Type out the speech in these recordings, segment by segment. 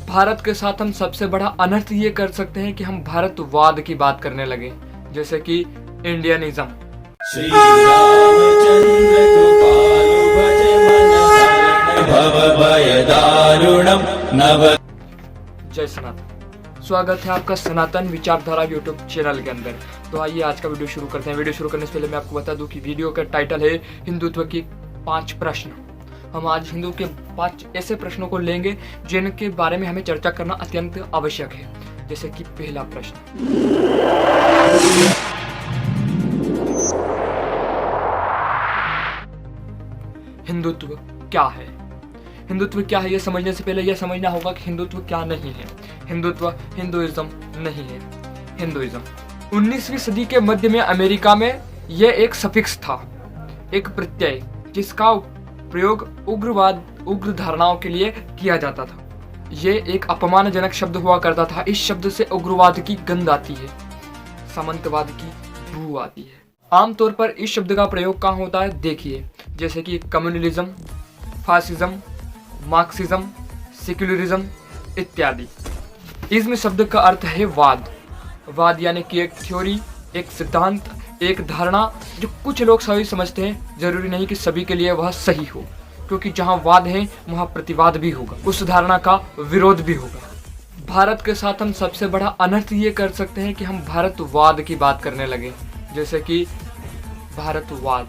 भारत के साथ हम सबसे बड़ा अनर्थ ये कर सकते हैं कि हम भारतवाद की बात करने लगे, जैसे कि इंडियनिज्म। श्री रामचंद्र कृपालु भज मन हरण भव भय दारुणम नव। जय सनातन। स्वागत है आपका सनातन विचारधारा यूट्यूब चैनल के अंदर। तो आइए आज का वीडियो शुरू करते हैं। वीडियो शुरू करने से पहले मैं आपको बता दूं कि वीडियो का टाइटल है हिंदुत्व की 5 प्रश्न। हम आज हिंदू के 5 ऐसे प्रश्नों को लेंगे जिनके बारे में हमें चर्चा करना अत्यंत आवश्यक है। जैसे कि पहला प्रश्न, हिंदुत्व क्या है? हिंदुत्व क्या है यह समझने से पहले यह समझना होगा कि हिंदुत्व क्या नहीं है। हिंदुत्व हिंदुइज्म नहीं है। हिंदुइज्म 19वीं सदी के मध्य में अमेरिका में यह एक सफिक्स था, एक प्रत्यय जिसका प्रयोग उग्र धारणाओं के लिए किया जाता था। यह एक अपमानजनक शब्द हुआ करता था। इस शब्द से उग्रवाद की गंध आती है, सामंतवाद की बू आती है। आमतौर पर इस शब्द का प्रयोग कहाँ होता है देखिए, जैसे कि कम्युनलिज्म, फासिज्म, मार्क्सिज्म, सेक्युलरिज्म इत्यादि। इज्म शब्द का अर्थ है वाद। वाद यानी कि एक थ्योरी, एक सिद्धांत, एक धारणा जो कुछ लोग सही समझते हैं। जरूरी नहीं कि सभी के लिए वह सही हो, क्योंकि जहां वाद है वहां प्रतिवाद भी होगा, उस धारणा का विरोध भी होगा। भारत के साथ हम सबसे बड़ा अनर्थ ये कर सकते हैं कि हम भारतवाद की बात करने लगे, जैसे कि भारतवाद।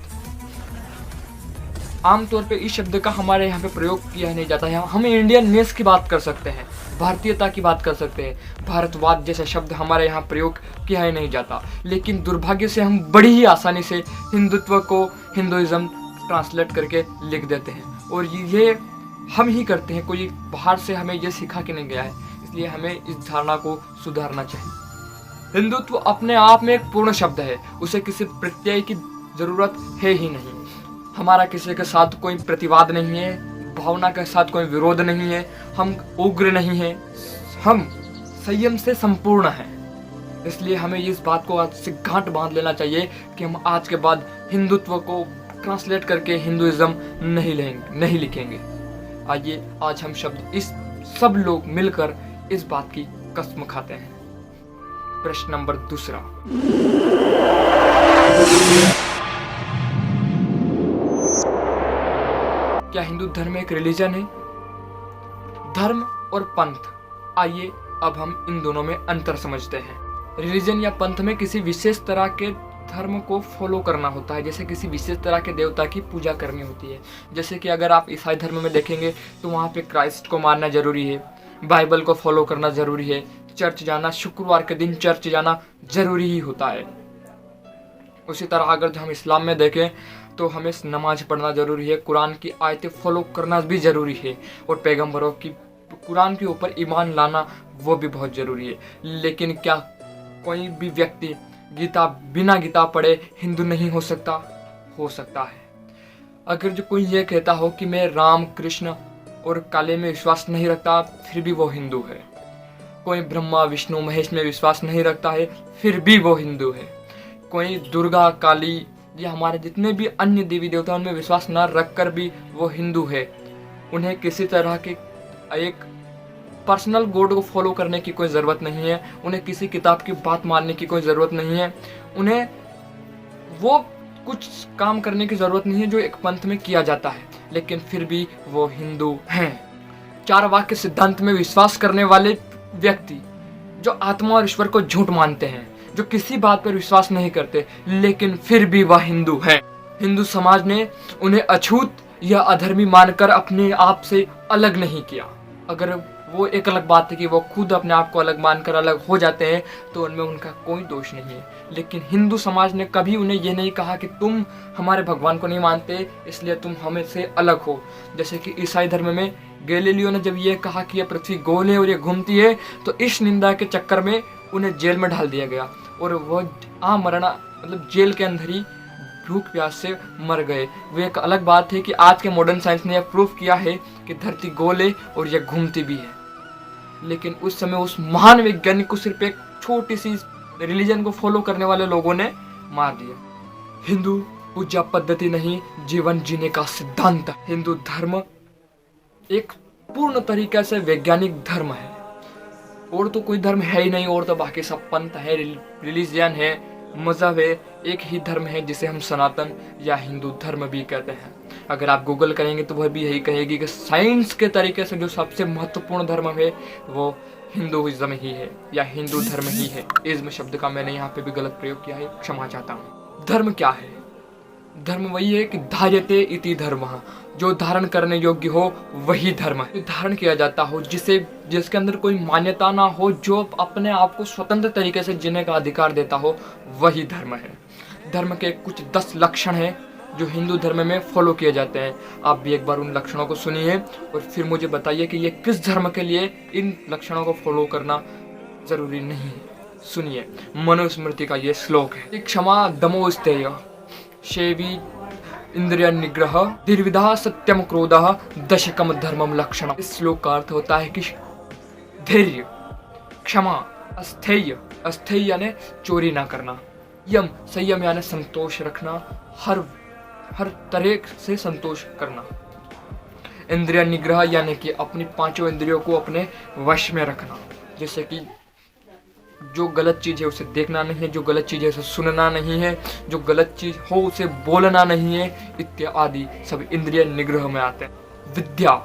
आमतौर पे इस शब्द का हमारे यहाँ पे प्रयोग किया नहीं जाता है। हम इंडियन नेस की बात कर सकते हैं, भारतीयता की बात कर सकते हैं। भारतवाद जैसा शब्द हमारे यहाँ प्रयोग किया ही नहीं जाता। लेकिन दुर्भाग्य से हम बड़ी ही आसानी से हिंदुत्व को हिंदुइज्म ट्रांसलेट करके लिख देते हैं, और ये हम ही करते हैं। कोई बाहर से हमें ये सिखा के नहीं गया है, इसलिए हमें इस धारणा को सुधारना चाहिए। हिंदुत्व अपने आप में एक पूर्ण शब्द है, उसे किसी प्रत्यय की जरूरत है ही नहीं। हमारा किसी के साथ कोई प्रतिवाद नहीं है, भावना के साथ कोई विरोध नहीं है, हम उग्र नहीं हैं, हम संयम से संपूर्ण हैं। इसलिए हमें इस बात को आज से गांठ बांध लेना चाहिए कि हम आज के बाद हिंदुत्व को ट्रांसलेट करके हिंदुइज्म नहीं लिखेंगे। आइए आज हम इस सब लोग मिलकर इस बात की कसम खाते हैं। प्रश्न नंबर 2, क्या हिंदू धर्म एक रिलीजन है? धर्म और पंथ, आइए अब हम इन दोनों में अंतर समझते हैं। रिलीजन या पंथ में किसी विशेष तरह के धर्म को फॉलो करना होता है, जैसे किसी विशेष तरह के देवता की पूजा करनी होती है। जैसे कि अगर आप ईसाई धर्म में देखेंगे तो वहाँ पे क्राइस्ट को मानना जरूरी है, बाइबल को फॉलो करना जरूरी है, चर्च जाना, शुक्रवार के दिन चर्च जाना जरूरी ही होता है। उसी तरह अगर हम इस्लाम में देखें तो हमें नमाज पढ़ना जरूरी है, कुरान की आयतें फॉलो करना भी जरूरी है, और पैगंबरों की कुरान के ऊपर ईमान लाना वो भी बहुत जरूरी है। लेकिन क्या कोई भी व्यक्ति बिना गीता पढ़े हिंदू नहीं हो सकता? हो सकता है। अगर जो कोई ये कहता हो कि मैं राम, कृष्ण और काले में विश्वास नहीं रखता, फिर भी वो हिंदू है। कोई ब्रह्मा, विष्णु, महेश में विश्वास नहीं रखता है, फिर भी वो हिंदू है। कोई दुर्गा, काली या हमारे जितने भी अन्य देवी देवता उनमें विश्वास न रखकर भी वो हिंदू है। उन्हें किसी तरह के एक पर्सनल गॉड को फॉलो करने की कोई ज़रूरत नहीं है, उन्हें किसी किताब की बात मानने की कोई ज़रूरत नहीं है, उन्हें वो कुछ काम करने की ज़रूरत नहीं है जो एक पंथ में किया जाता है, लेकिन फिर भी वो हिंदू हैं। 4 वाक्य सिद्धांत में विश्वास करने वाले व्यक्ति जो आत्मा और ईश्वर को झूठ मानते हैं, जो किसी बात पर विश्वास नहीं करते, लेकिन फिर भी वह हिंदू है। हिंदू समाज ने उन्हें अछूत या अधर्मी मानकर अपने आप से अलग नहीं किया। अगर वो एक अलग बात है कि वो खुद अपने आप को अलग मानकर अलग हो जाते हैं तो उनमें उनका कोई दोष नहीं है। लेकिन हिंदू समाज ने कभी उन्हें ये नहीं कहा कि तुम हमारे भगवान को नहीं मानते इसलिए तुम हमें से अलग हो। जैसे कि ईसाई धर्म में गैलीलियो ने जब ये कहा कि यह पृथ्वी गोल है और ये घूमती है, तो इस निंदा के चक्कर में उन्हें जेल में डाल दिया गया, और वह मरना मतलब जेल के अंदर ही भूख प्यास से मर गए। वो एक अलग बात है कि आज के मॉडर्न साइंस ने यह प्रूफ किया है कि धरती गोल है और यह घूमती भी है। लेकिन उस समय उस महान वैज्ञानिक को सिर्फ एक छोटी सी रिलीजन को फॉलो करने वाले लोगों ने मार दिया। हिंदू पूजा पद्धति नहीं, जीवन जीने का सिद्धांत। हिंदू धर्म एक पूर्ण तरीके से वैज्ञानिक धर्म है। और तो कोई धर्म है ही नहीं, और तो बाकी सब पंथ है, रिलीजियन है, मजहब है। एक ही धर्म है जिसे हम सनातन या हिंदू धर्म भी कहते हैं। अगर आप गूगल करेंगे तो वह भी यही कहेगी कि साइंस के तरीके से जो सबसे महत्वपूर्ण धर्म है वो हिंदुइज्म ही है या हिंदू धर्म ही है। इज्म शब्द का मैंने यहाँ पे भी गलत प्रयोग किया है, क्षमा चाहता हूँ। धर्म क्या है? धर्म वही है कि धार्यते इति धर्मः, जो धारण करने योग्य हो वही धर्म है। धारण किया जाता हो, जिसके अंदर कोई मान्यता ना हो, जो अपने आप को स्वतंत्र तरीके से जीने का अधिकार देता हो, वही धर्म है। धर्म के कुछ 10 लक्षण हैं जो हिंदू धर्म में फॉलो किए जाते हैं। आप भी एक बार उन लक्षणों को सुनिए और फिर मुझे बताइए कि ये किस धर्म के लिए इन लक्षणों को फॉलो करना जरूरी नहीं है। सुनिए, मनुस्मृति का ये श्लोक है। क्षमा दमो स्थेय शेवी इंद्रिय निग्रह निर्विधा सत्यम क्रोधः दशकम धर्मम लक्षण। इस श्लोक का अर्थ होता है कि धैर्य, क्षमा, अस्थेय, अस्थेय यानी चोरी ना करना, यम, संयम यानी संतोष रखना, हर तरह से संतोष करना, इंद्रिय निग्रह यानी कि अपनी 5 इंद्रियों को अपने वश में रखना, जैसे कि जो गलत चीज है उसे देखना नहीं है, जो गलत चीज है उसे सुनना नहीं है, जो गलत चीज हो उसे बोलना नहीं है, इत्यादि सब इंद्रिय निग्रह में आते हैं। विद्या,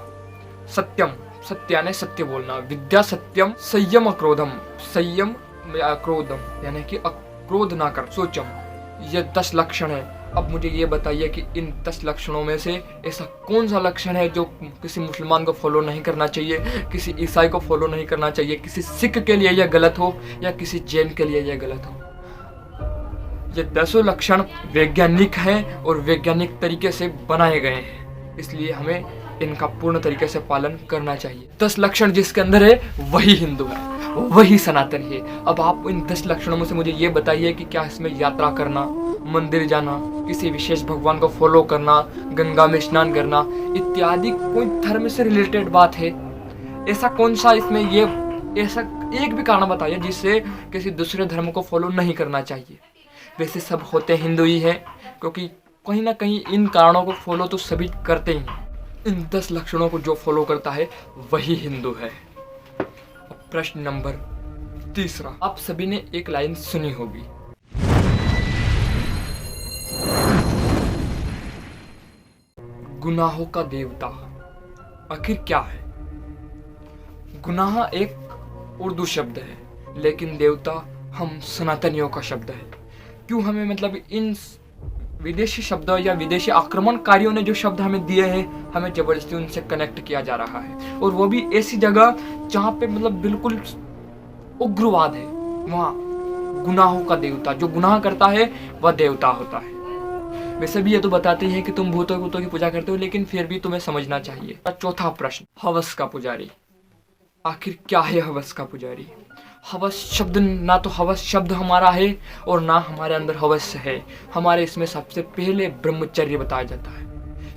सत्यम, सत्य यानी सत्य बोलना, विद्या सत्यम, संयम अक्रोधम, संयम अक्रोधम यानी कि अक्रोध ना कर, सोचम। ये 10 लक्षण है। अब मुझे ये बताइए कि इन 10 लक्षणों में से ऐसा कौन सा लक्षण है जो किसी मुसलमान को फॉलो नहीं करना चाहिए, किसी ईसाई को फॉलो नहीं करना चाहिए, किसी सिख के लिए यह गलत हो या किसी जैन के लिए यह गलत हो। ये 10 लक्षण वैज्ञानिक हैं और वैज्ञानिक तरीके से बनाए गए हैं, इसलिए हमें इनका पूर्ण तरीके से पालन करना चाहिए। 10 लक्षण जिसके अंदर है वही हिंदू है, वही सनातन है। अब आप इन 10 लक्षणों में से मुझे ये बताइए कि क्या इसमें यात्रा करना, मंदिर जाना, किसी विशेष भगवान को फॉलो करना, गंगा में स्नान करना इत्यादि कोई धर्म से रिलेटेड बात है? ऐसा कौन सा इसमें ये ऐसा एक भी कारण बताइए जिससे किसी दूसरे धर्म को फॉलो नहीं करना चाहिए। वैसे सब होते हिंदू ही हैं, क्योंकि कहीं ना कहीं इन कारणों को फॉलो तो सभी करते ही हैं। इन 10 लक्षणों को जो फॉलो करता है वही हिंदू है। प्रश्न नंबर 3, आप सभी ने एक लाइन सुनी होगी, गुनाहों का देवता आखिर क्या है? गुनाह एक उर्दू शब्द है, लेकिन देवता हम सनातनियों का शब्द है। क्यों हमें मतलब इन विदेशी शब्दों या विदेशी आक्रमणकारियों ने जो शब्द हमें दिए हैं, हमें जबरदस्ती उनसे कनेक्ट किया जा रहा है, और वो भी ऐसी जगह जहाँ पे मतलब बिल्कुल उग्रवाद है। वहाँ गुनाहों का देवता, जो गुनाह करता है वह देवता होता है। वैसे भी ये तो बताते हैं कि तुम भूतों भूतों की पूजा करते हो, लेकिन फिर भी तुम्हें समझना चाहिए। 4था प्रश्न, हवस का पुजारी आखिर क्या है? हवस का पुजारी, हवस शब्द, ना तो हवस शब्द हमारा है और ना हमारे अंदर हवस है। हमारे इसमें सबसे पहले ब्रह्मचर्य बताया जाता है।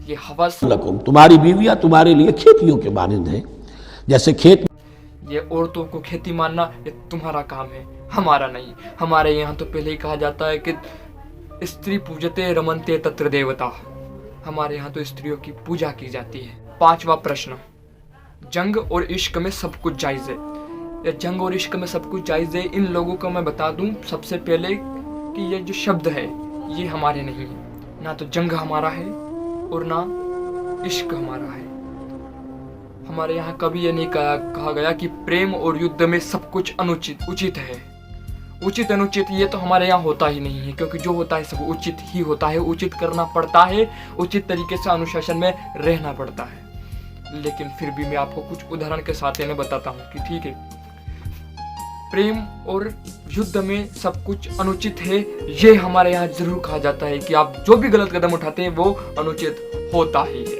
ये हवस, तुम्हारी बीवियां तुम्हारे लिए खेतियों के मानंद हैं, जैसे खेत। ये औरतों को खेती मानना ये तुम्हारा काम है, हमारा नहीं। हमारे यहाँ तो पहले ही कहा जाता है कि स्त्री पूजते रमनते तत्र देवता। हमारे यहाँ तो स्त्रियों की पूजा की जाती है। 5वां प्रश्न, जंग और इश्क में सब कुछ जायज है? या जंग और इश्क में सब कुछ जायज है, इन लोगों को मैं बता दूं सबसे पहले कि ये जो शब्द है ये हमारे नहीं है। ना तो जंग हमारा है और ना इश्क हमारा है। हमारे यहाँ कभी ये नहीं कहा गया कि प्रेम और युद्ध में सब कुछ अनुचित उचित है। उचित अनुचित ये तो हमारे यहाँ होता ही नहीं है, क्योंकि जो होता है सब उचित ही होता है। उचित करना पड़ता है, उचित तरीके से अनुशासन में रहना पड़ता है। लेकिन फिर भी मैं आपको कुछ उदाहरण के साथ इन्हें बताता हूँ कि ठीक है, प्रेम और युद्ध में सब कुछ अनुचित है, ये हमारे यहाँ जरूर कहा जाता है कि आप जो भी गलत कदम उठाते हैं वो अनुचित होता ही है।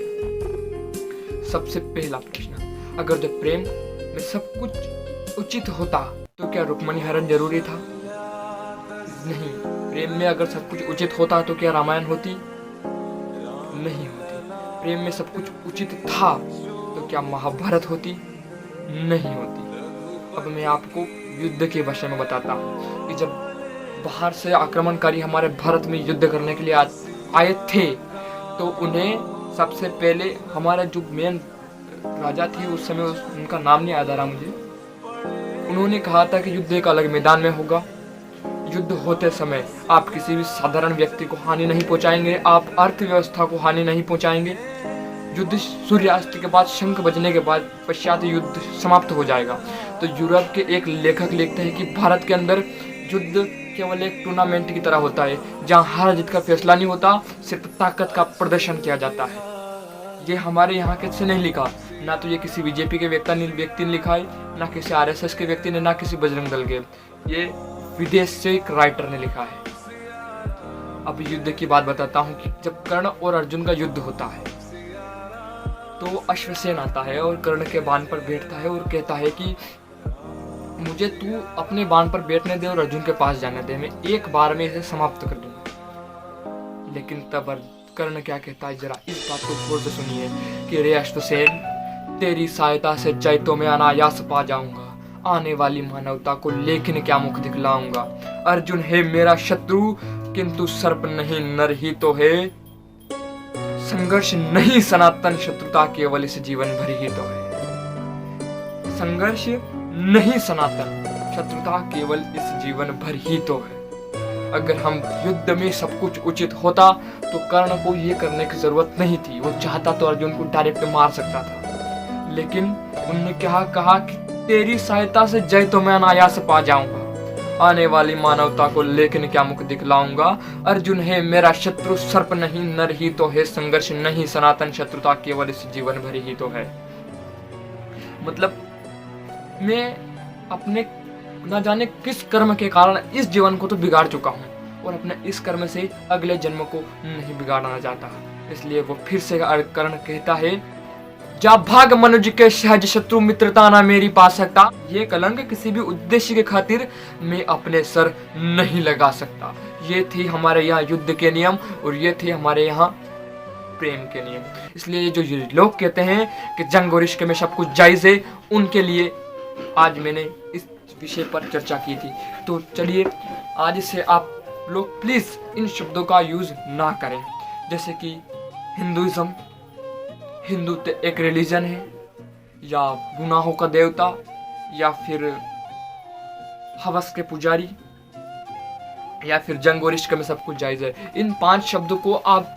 सबसे पहला प्रश्न, अगर जब प्रेम में सब कुछ उचित होता तो क्या रुक्मणी हरण जरूरी था? नहीं। प्रेम में अगर सब कुछ उचित होता तो क्या रामायण होती? नहीं होती। प्रेम में सब कुछ उचित था तो क्या महाभारत होती? नहीं होती। अब मैं आपको युद्ध के विषय में बताता हूँ कि जब बाहर से आक्रमणकारी हमारे भारत में युद्ध करने के लिए आए थे, तो उन्हें सबसे पहले हमारा जो मेन राजा थी उस समय, उनका नाम नहीं याद आ रहा मुझे। उन्होंने कहा था कि युद्ध एक अलग मैदान में होगा। युद्ध होते समय आप किसी भी साधारण व्यक्ति को हानि नहीं पहुंचाएंगे, आप अर्थव्यवस्था को हानि नहीं पहुंचाएंगे। युद्ध सूर्यास्त के बाद, शंख बजने के बाद पश्चात युद्ध समाप्त हो जाएगा। तो यूरोप के एक लेखक लिखते हैं कि भारत के अंदर युद्ध केवल एक टूर्नामेंट की तरह होता है, जहां हार जीत का फैसला नहीं होता, सिर्फ ताकत का प्रदर्शन किया जाता है। ये हमारे यहाँ किसी ने नहीं लिखा, ना तो ये किसी बीजेपी के व्यक्ति ने लिखा है, ना किसी आरएसएस के व्यक्ति ने, ना किसी बजरंग दल के। ये विदेश से एक राइटर ने लिखा है। अब युद्ध की बात बताता हूँ कि जब कर्ण और अर्जुन का युद्ध होता है तो अश्वसेन आता है और कर्ण के बाण पर बैठता है और कहता है कि मुझे तू अपने बाण पर बैठने दे और अर्जुन के पास जाने दे, मैं एक बार में इसे समाप्त कर दूंगा। लेकिन तब कर्ण क्या कहता है, जरा इस बात को गौर से सुनिए कि रे अश्वसेन, तेरी सहायता से जय तो मैं अनायास पा जाऊंगा, आने वाली मानवता को लेकिन क्या मुख दिखलाऊंगा। अर्जुन है मेरा शत्रु, किंतु सर्प नहीं नर ही तो है। संघर्ष नहीं सनातन, शत्रुता केवल इस जीवन भर ही तो है। संघर्ष नहीं सनातन, शत्रुता केवल इस जीवन भर ही तो है। अगर हम युद्ध में सब कुछ उचित होता तो कर्ण को ये करने की जरूरत नहीं थी। वो चाहता तो अर्जुन को डायरेक्ट मार सकता था, लेकिन उन्होंने क्या कहा कि तेरी सहायता से जय तो मैं अनायास पा जाऊंगा, आने वाली मानवता को लेकिन क्या मुख दिखलाऊंगा। अर्जुन है मेरा शत्रु, सर्प नहीं नर ही तो है। संघर्ष नहीं सनातन, शत्रुता केवल इस जीवन भर ही तो है। मतलब मैं अपने न जाने किस कर्म के कारण इस जीवन को तो बिगाड़ चुका हूँ, और अपने इस कर्म से अगले जन्म को नहीं बिगाड़ना चाहता। इसलिए वो फिर से कर्ण कहता है, जा भाग मनुज के सहज शत्रु, मित्रता ना मेरी पा सकता। ये कलंक किसी भी उद्देश्य के खातिर मैं अपने सर नहीं लगा सकता। ये थी हमारे यहाँ युद्ध के नियम, और ये थे हमारे यहाँ प्रेम के नियम। इसलिए जो लोग कहते हैं कि जंग और इश्क में सब कुछ जायज है, उनके लिए आज मैंने इस विषय पर चर्चा की थी। तो चलिए आज से आप लोग प्लीज इन शब्दों का यूज ना करें, जैसे कि हिंदुइज्म, हिंदू एक रिलीजन है, या गुनाहों का देवता, या फिर हवस के पुजारी, या फिर जंग और इश्क में सब कुछ जायज है। इन 5 शब्दों को आप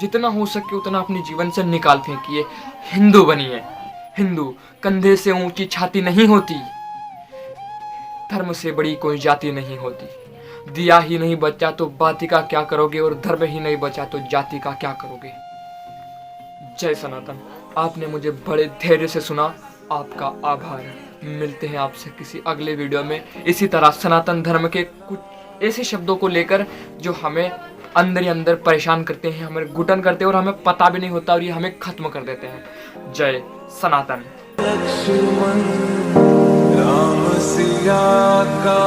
जितना हो सके उतना अपने जीवन से निकाल फेंकिए। हिंदू बनिए। हिंदू कंधे से ऊंची छाती नहीं होती, धर्म से बड़ी कोई जाति नहीं होती। दिया ही नहीं बचा तो बाती का क्या करोगे, और धर्म ही नहीं बचा तो जाति का क्या करोगे। जय सनातन। आपने मुझे बड़े धैर्य से सुना, आपका आभार। मिलते हैं आपसे किसी अगले वीडियो में इसी तरह सनातन धर्म के कुछ ऐसे शब्दों को लेकर जो हमें अंदर ही अंदर परेशान करते हैं, हमें घुटन करते हैं और हमें पता भी नहीं होता, और ये हमें खत्म कर देते हैं। जय सनातन। लक्ष्मण राम सिया का